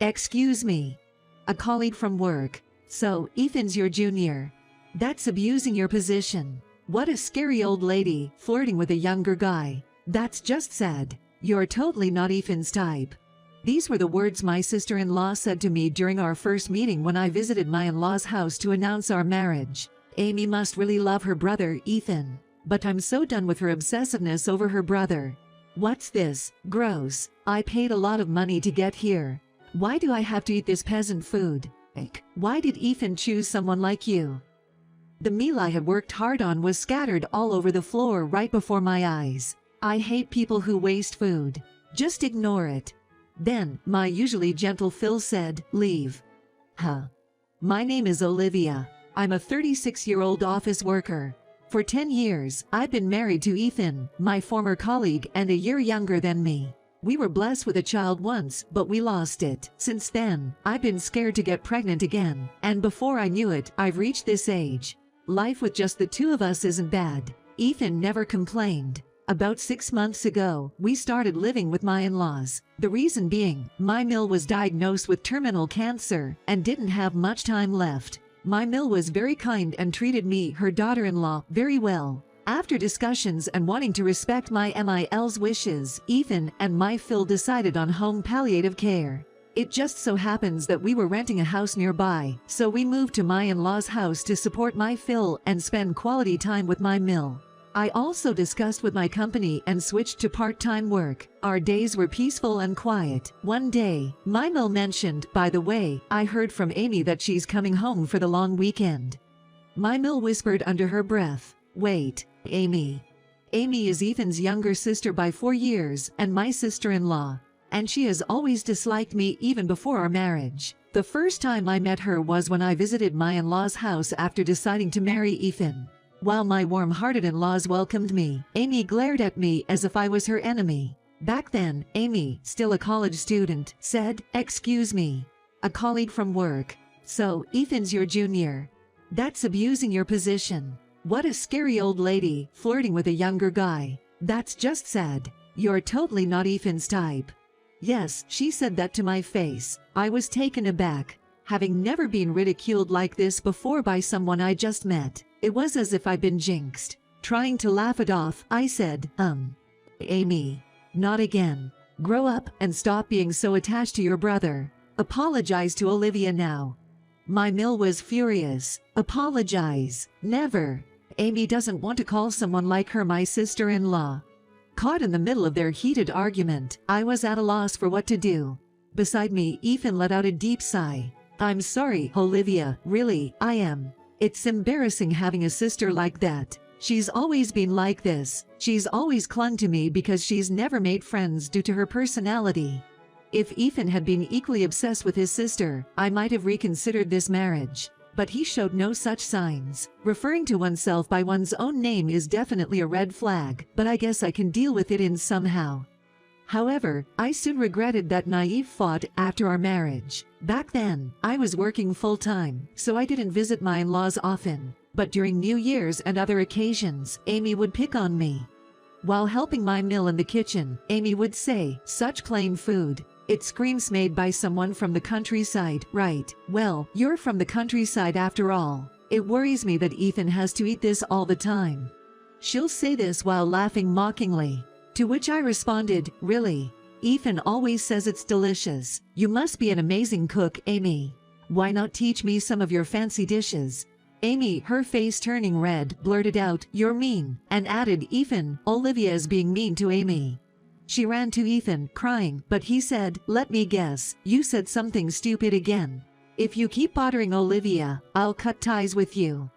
Excuse me. A colleague from work. So, Ethan's your junior. That's abusing your position. What a scary old lady, flirting with a younger guy. That's just sad. You're totally not Ethan's type. These were the words my sister-in-law said to me during our first meeting when I visited my in-laws' house to announce our marriage. Amy must really love her brother, Ethan. But I'm so done with her obsessiveness over her brother. What's this? Gross. I paid a lot of money to get here. Why do I have to eat this peasant food? Why did Ethan choose someone like you? The meal I had worked hard on was scattered all over the floor right before my eyes. I hate people who waste food. Just ignore it. Then, my usually gentle Phil said, leave. Huh. My name is Olivia. I'm a 36-year-old office worker. For 10 years, I've been married to Ethan, my former colleague and a year younger than me. We were blessed with a child once, but we lost it. Since then, I've been scared to get pregnant again. And before I knew it, I've reached this age. Life with just the two of us isn't bad. Ethan never complained. About 6 months ago, we started living with my in-laws. The reason being, my mill was diagnosed with terminal cancer and didn't have much time left. My mill was very kind and treated me, her daughter-in-law, very well. After discussions and wanting to respect my MIL's wishes, Ethan and my Phil decided on home palliative care. It just so happens that we were renting a house nearby, so we moved to my in-laws' house to support my Phil and spend quality time with my mill. I also discussed with my company and switched to part-time work. Our days were peaceful and quiet. One day, my mill mentioned, by the way, I heard from Amy that she's coming home for the long weekend. My mill whispered under her breath, wait, Amy. Amy is Ethan's younger sister by 4 years and my sister-in-law. And she has always disliked me even before our marriage. The first time I met her was when I visited my in-laws' house after deciding to marry Ethan. While my warm-hearted in-laws welcomed me, Amy glared at me as if I was her enemy. Back then, Amy, still a college student, said, excuse me. A colleague from work. So, Ethan's your junior. That's abusing your position. What a scary old lady, flirting with a younger guy. That's just sad. You're totally not Ethan's type. Yes, she said that to my face. I was taken aback. Having never been ridiculed like this before by someone I just met, it was as if I'd been jinxed. Trying to laugh it off, I said, Amy. Not again. Grow up and stop being so attached to your brother. Apologize to Olivia now. My mill was furious. Apologize. Never. Amy doesn't want to call someone like her my sister-in-law. Caught in the middle of their heated argument, I was at a loss for what to do. Beside me, Ethan let out a deep sigh. I'm sorry, Olivia, really, I am. It's embarrassing having a sister like that. She's always been like this. She's always clung to me because she's never made friends due to her personality. If Ethan had been equally obsessed with his sister, I might have reconsidered this marriage. But he showed no such signs. Referring to oneself by one's own name is definitely a red flag, but I guess I can deal with it in somehow. However, I soon regretted that naive thought after our marriage. Back then, I was working full-time, so I didn't visit my in-laws often. But during New Year's and other occasions, Amy would pick on me. While helping my mill in the kitchen, Amy would say, such plain food. It screams made by someone from the countryside, right? Well, you're from the countryside after all. It worries me that Ethan has to eat this all the time. She'll say this while laughing mockingly. To which I responded, really? Ethan always says it's delicious. You must be an amazing cook, Amy. Why not teach me some of your fancy dishes? Amy, her face turning red, blurted out, you're mean, and added, Ethan, Olivia is being mean to Amy. She ran to Ethan, crying, but he said, let me guess, you said something stupid again. If you keep bothering Olivia, I'll cut ties with you.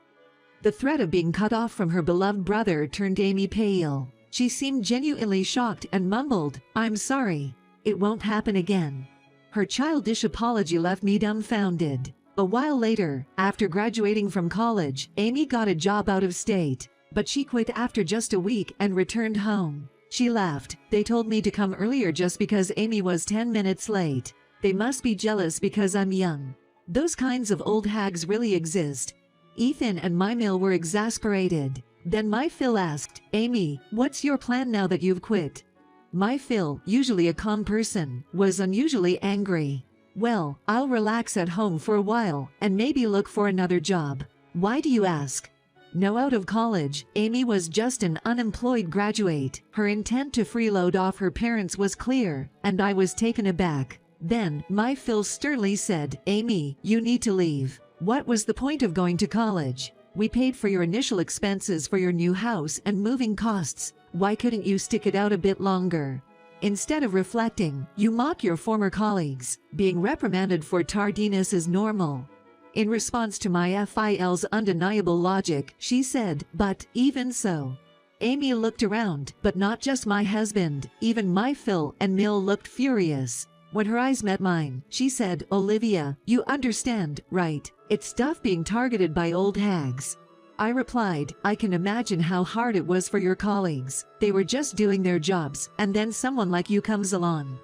The threat of being cut off from her beloved brother turned Amy pale. She seemed genuinely shocked and mumbled, I'm sorry. It won't happen again. Her childish apology left me dumbfounded. A while later, after graduating from college, Amy got a job out of state, but she quit after just a week and returned home. She laughed. They told me to come earlier just because Amy was 10 minutes late. They must be jealous because I'm young. Those kinds of old hags really exist. Ethan and my mill were exasperated. Then my Phil asked, Amy, what's your plan now that you've quit? My Phil, usually a calm person, was unusually angry. Well, I'll relax at home for a while and maybe look for another job. Why do you ask? No, out of college, Amy was just an unemployed graduate. Her intent to freeload off her parents was clear, and I was taken aback. Then, my Phil sternly said, Amy, you need to leave. What was the point of going to college? We paid for your initial expenses for your new house and moving costs. Why couldn't you stick it out a bit longer? Instead of reflecting, you mock your former colleagues. Being reprimanded for tardiness is normal. In response to my FIL's undeniable logic, she said, but even so. Amy looked around, but not just my husband, even my Phil and Mill looked furious. When her eyes met mine, she said, Olivia, you understand, right? It's tough being targeted by old hags. I replied, I can imagine how hard it was for your colleagues. They were just doing their jobs, and then someone like you comes along.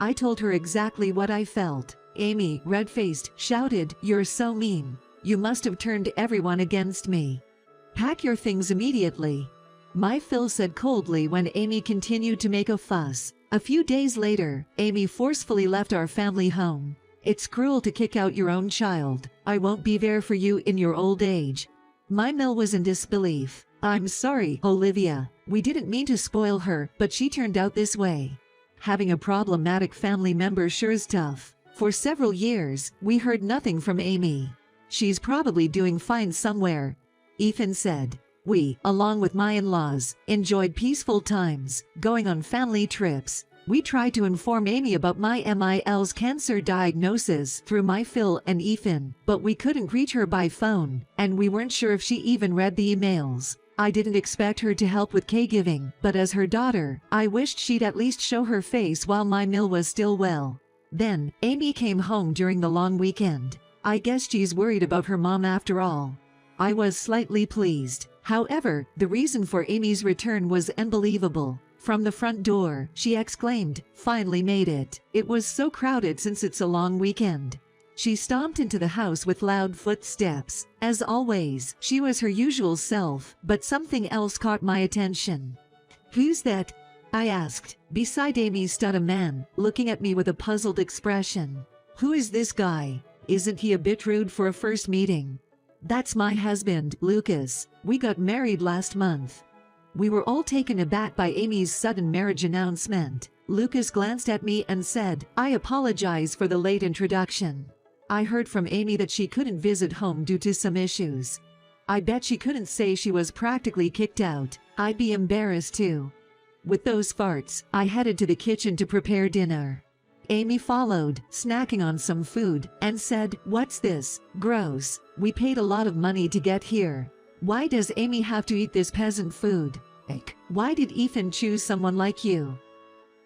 I told her exactly what I felt. Amy, red-faced, shouted, you're so mean. You must have turned everyone against me. Pack your things immediately. My Phil said coldly when Amy continued to make a fuss. A few days later, Amy forcefully left our family home. It's cruel to kick out your own child. I won't be there for you in your old age. My Mill was in disbelief. I'm sorry, Olivia. We didn't mean to spoil her, but she turned out this way. Having a problematic family member sure is tough. For several years, we heard nothing from Amy. She's probably doing fine somewhere, Ethan said. We, along with my in-laws, enjoyed peaceful times, going on family trips. We tried to inform Amy about my MIL's cancer diagnosis through my Phil and Ethan, but we couldn't reach her by phone, and we weren't sure if she even read the emails. I didn't expect her to help with caregiving, but as her daughter, I wished she'd at least show her face while my Mill was still well. Then, Amy came home during the long weekend. I guess she's worried about her mom after all. I was slightly pleased. However, the reason for Amy's return was unbelievable. From the front door, she exclaimed, finally made it. It was so crowded since it's a long weekend. She stomped into the house with loud footsteps. As always, she was her usual self, but something else caught my attention. Who's that? I asked. Beside Amy stood a man, looking at me with a puzzled expression. Who is this guy? Isn't he a bit rude for a first meeting? That's my husband, Lucas. We got married last month. We were all taken aback by Amy's sudden marriage announcement. Lucas glanced at me and said, I apologize for the late introduction. I heard from Amy that she couldn't visit home due to some issues. I bet she couldn't say she was practically kicked out. I'd be embarrassed too. With those farts, I headed to the kitchen to prepare dinner. Amy followed, snacking on some food, and said, what's this? Gross. We paid a lot of money to get here. Why does Amy have to eat this peasant food? Why did Ethan choose someone like you?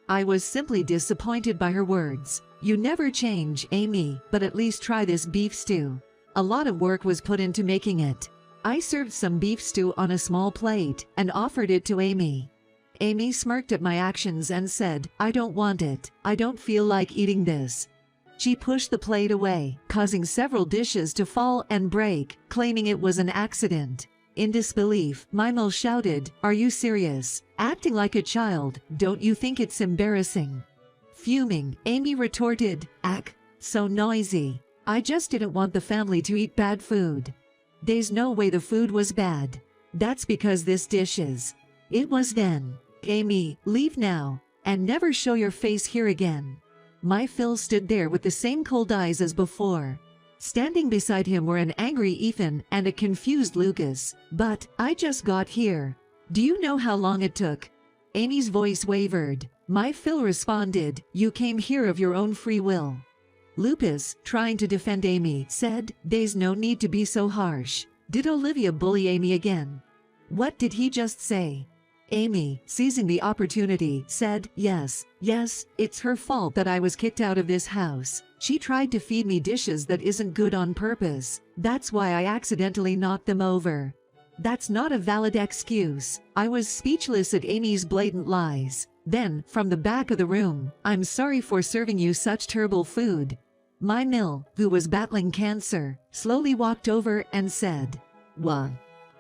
I was simply disappointed by her words. You never change, Amy, but at least try this beef stew. A lot of work was put into making it. I served some beef stew on a small plate and offered it to Amy. Amy smirked at my actions and said, I don't want it. I don't feel like eating this. She pushed the plate away, causing several dishes to fall and break, claiming it was an accident. In disbelief, Mill shouted, Are you serious? Acting like a child, don't you think it's embarrassing? Fuming, Amy retorted, so noisy. I just didn't want the family to eat bad food. There's no way the food was bad. That's because this dish is. It was then. Amy, leave now, and never show your face here again. My Phil stood there with the same cold eyes as before. Standing beside him were an angry Ethan and a confused Lucas. But, I just got here. Do you know how long it took? Amy's voice wavered. My Phil responded, You came here of your own free will. Lucas, trying to defend Amy, said, There's no need to be so harsh. Did Olivia bully Amy again? What did he just say? Amy, seizing the opportunity, said, Yes, it's her fault that I was kicked out of this house. She tried to feed me dishes that isn't good on purpose. That's why I accidentally knocked them over. That's not a valid excuse. I was speechless at Amy's blatant lies. Then, from the back of the room, I'm sorry for serving you such terrible food. My Mill, who was battling cancer, slowly walked over and said, What?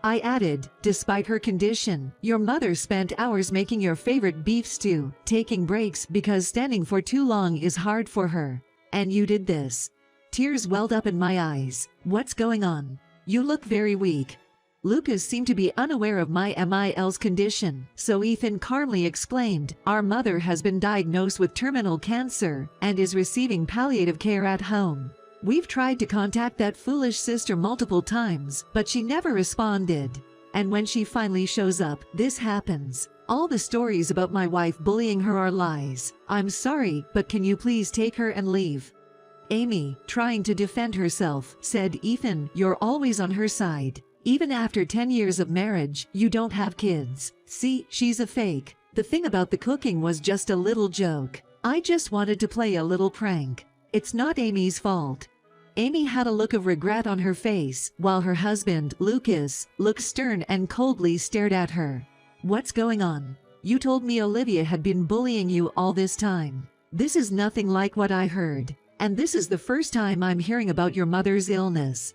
I added, despite her condition, your mother spent hours making your favorite beef stew, taking breaks because standing for too long is hard for her. And you did this. Tears welled up in my eyes. What's going on? You look very weak. Lucas seemed to be unaware of my MIL's condition, so Ethan calmly explained, our mother has been diagnosed with terminal cancer and is receiving palliative care at home. We've tried to contact that foolish sister multiple times, but she never responded. And when she finally shows up, this happens. All the stories about my wife bullying her are lies. I'm sorry, but can you please take her and leave? Amy, trying to defend herself, said, Ethan, you're always on her side. Even after 10 years of marriage, you don't have kids. See, she's a fake. The thing about the cooking was just a little joke. I just wanted to play a little prank. It's not Amy's fault. Amy had a look of regret on her face, while her husband, Lucas, looked stern and coldly stared at her. What's going on? You told me Olivia had been bullying you all this time. This is nothing like what I heard. And this is the first time I'm hearing about your mother's illness.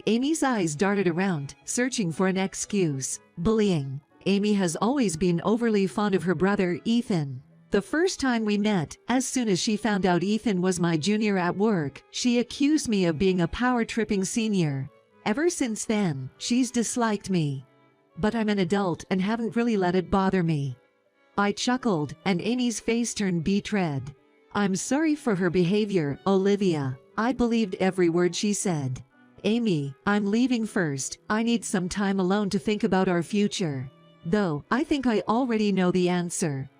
Amy's eyes darted around, searching for an excuse. Bullying. Amy has always been overly fond of her brother, Ethan. The first time we met, as soon as she found out Ethan was my junior at work, she accused me of being a power-tripping senior. Ever since then, she's disliked me. But I'm an adult and haven't really let it bother me. I chuckled, and Amy's face turned beet red. I'm sorry for her behavior, Olivia. I believed every word she said. Amy, I'm leaving first. I need some time alone to think about our future. Though, I think I already know the answer.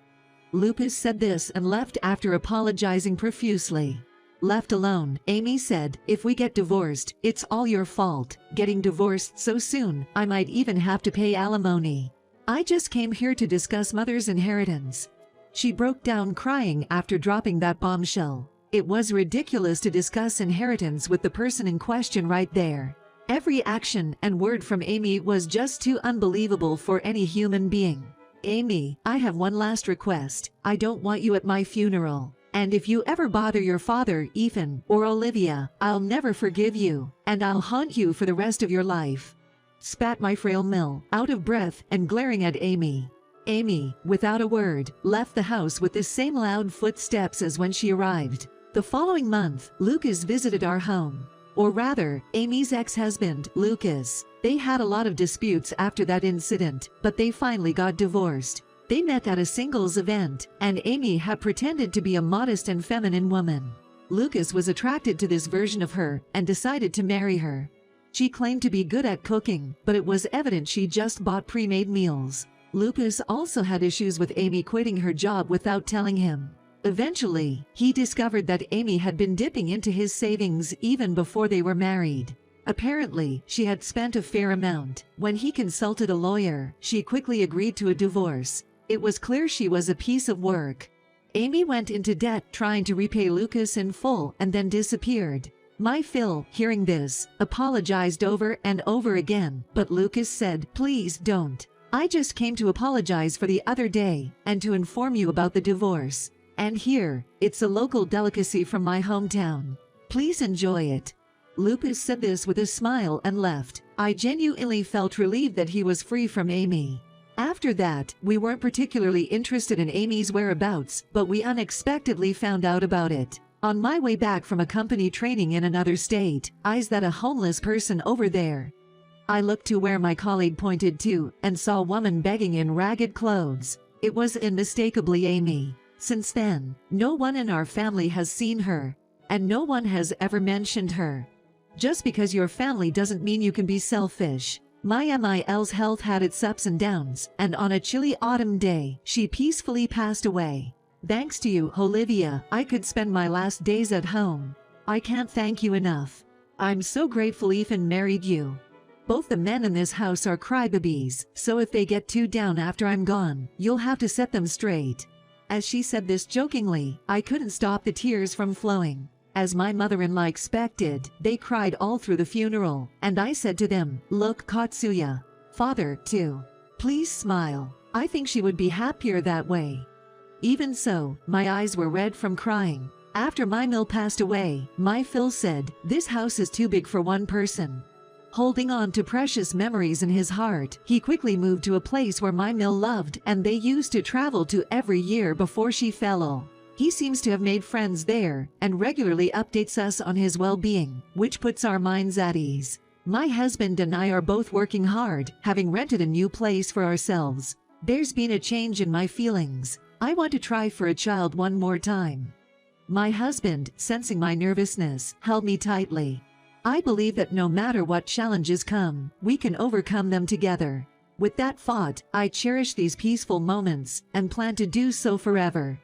Lucas said this and left after apologizing profusely. Left alone, Amy said, if we get divorced, it's all your fault. Getting divorced so soon, I might even have to pay alimony. I just came here to discuss mother's inheritance. She broke down crying after dropping that bombshell. It was ridiculous to discuss inheritance with the person in question right there. Every action and word from Amy was just too unbelievable for any human being. Amy, I have one last request. I don't want you at my funeral. And if you ever bother your father, Ethan, or Olivia, I'll never forgive you, and I'll haunt you for the rest of your life. Spat my frail Mill, out of breath and glaring at Amy. Amy, without a word, left the house with the same loud footsteps as when she arrived. The following month, Lucas visited our home. Or rather, Amy's ex-husband, Lucas. They had a lot of disputes after that incident, but they finally got divorced. They met at a singles event, and Amy had pretended to be a modest and feminine woman. Lucas was attracted to this version of her and decided to marry her. She claimed to be good at cooking, but it was evident she just bought pre-made meals. Lucas also had issues with Amy quitting her job without telling him. Eventually, he discovered that Amy had been dipping into his savings even before they were married. Apparently, she had spent a fair amount. When he consulted a lawyer, she quickly agreed to a divorce. It was clear she was a piece of work. Amy went into debt trying to repay Lucas in full and then disappeared. My Phil, hearing this, apologized over and over again, but Lucas said, please don't. I just came to apologize for the other day and to inform you about the divorce. And here, it's a local delicacy from my hometown. Please enjoy it. Lucas said this with a smile and left. I genuinely felt relieved that he was free from Amy. After that, we weren't particularly interested in Amy's whereabouts, but we unexpectedly found out about it. On my way back from a company training in another state, I saw a homeless person over there. I looked to where my colleague pointed to and saw a woman begging in ragged clothes. It was unmistakably Amy. Since then, no one in our family has seen her, and no one has ever mentioned her. Just because your family doesn't mean you can be selfish. My MIL's health had its ups and downs, and on a chilly autumn day, she peacefully passed away. Thanks to you, Olivia, I could spend my last days at home. I can't thank you enough. I'm so grateful Ethan married you. Both the men in this house are crybabies, so if they get too down after I'm gone, you'll have to set them straight. As she said this jokingly, I couldn't stop the tears from flowing. As my mother-in-law expected, they cried all through the funeral, and I said to them, look Katsuya. Father, too. Please smile. I think she would be happier that way. Even so, my eyes were red from crying. After my Mill passed away, my Phil said, this house is too big for one person. Holding on to precious memories in his heart, he quickly moved to a place where my Mill loved and they used to travel to every year before she fell ill. He seems to have made friends there and regularly updates us on his well-being, which puts our minds at ease. My husband and I are both working hard, having rented a new place for ourselves. There's been a change in my feelings. I want to try for a child one more time. My husband, sensing my nervousness, held me tightly. I believe that no matter what challenges come, we can overcome them together. With that thought, I cherish these peaceful moments and plan to do so forever.